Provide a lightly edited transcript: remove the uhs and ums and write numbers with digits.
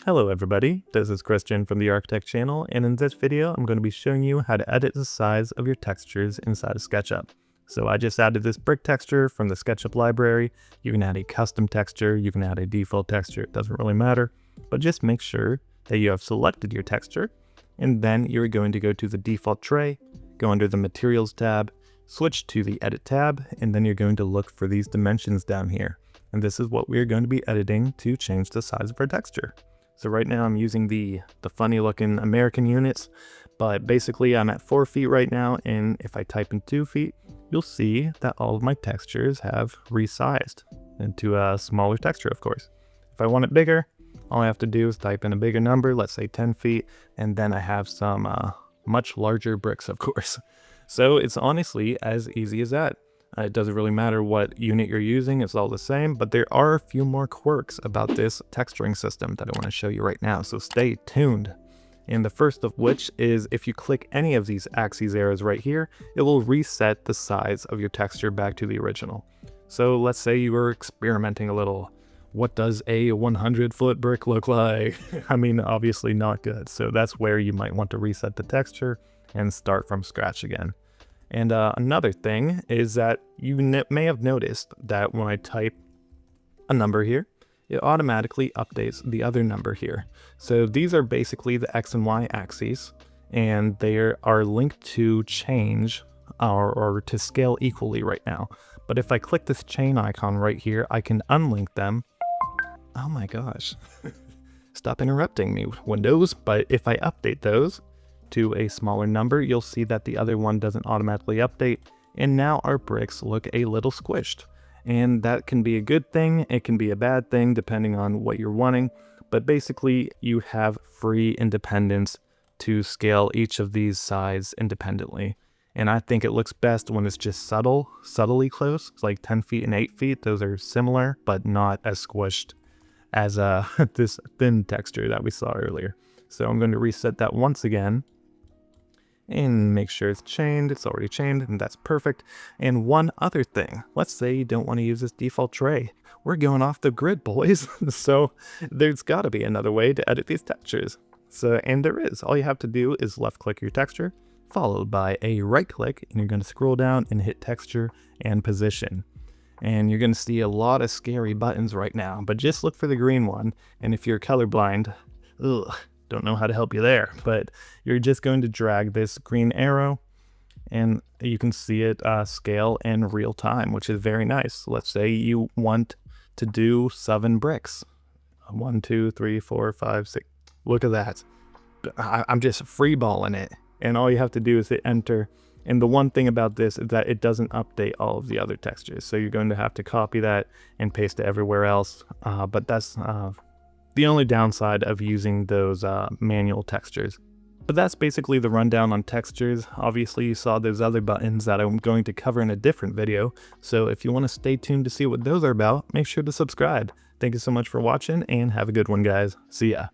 Hello everybody, this is Christian from the Architect channel, and in this video I'm going to be showing you how to edit the size of your textures inside of SketchUp. So I just added this brick texture from the SketchUp library. You can add a custom texture, you can add a default texture, it doesn't really matter, but just make sure that you have selected your texture, and then you're going to go to the default tray, go under the materials tab, switch to the edit tab, and then you're going to look for these dimensions down here. And this is what we're going to be editing to change the size of our texture. So right now I'm using the funny looking American units, but basically I'm at 4 feet right now, and if I type in 2 feet, you'll see that all of my textures have resized into a smaller texture, of course. If I want it bigger, all I have to do is type in a bigger number, let's say 10 feet, and then I have some much larger bricks, of course. So it's honestly as easy as that. It doesn't really matter what unit you're using, it's all the same, but there are a few more quirks about this texturing system that I want to show you right now, so stay tuned. And the first of which is if you click any of these axes arrows right here, it will reset the size of your texture back to the original. So let's say you were experimenting a little. What does a 100-foot brick look like? I mean, obviously not good, so that's where you might want to reset the texture and start from scratch again. And another thing is that you may have noticed that when I type a number here, it automatically updates the other number here. So these are basically the X and Y axes, and they are linked to change or to scale equally right now. But if I click this chain icon right here, I can unlink them. Oh my gosh, stop interrupting me, Windows. But if I update those to a smaller number, you'll see that the other one doesn't automatically update, and now our bricks look a little squished. And that can be a good thing, it can be a bad thing depending on what you're wanting, but basically you have free independence to scale each of these sides independently. And I think it looks best when it's just subtly close. It's like 10 feet and 8 feet, those are similar but not as squished as this thin texture that we saw earlier. So I'm going to reset that once again and make sure it's chained. It's already chained, and that's perfect. And one other thing, let's say you don't want to use this default tray. We're going off the grid, boys. So there's got to be another way to edit these textures. And there is. All you have to do is left click your texture, followed by a right click, and you're going to scroll down and hit texture and position. And you're going to see a lot of scary buttons right now, but just look for the green one. And if you're colorblind, don't know how to help you there, but you're just going to drag this green arrow and you can see it scale in real time, which is very nice. Let's say you want to do 7 bricks. 1, 2, 3, 4, 5, 6. Look at that. I'm just freeballing it. And all you have to do is hit enter. And the one thing about this is that it doesn't update all of the other textures. So you're going to have to copy that and paste it everywhere else. But that's the only downside of using those manual textures. But that's basically the rundown on textures. Obviously you saw those other buttons that I'm going to cover in a different video, so if you want to stay tuned to see what those are about, make sure to subscribe. Thank you so much for watching, and have a good one, guys. See ya.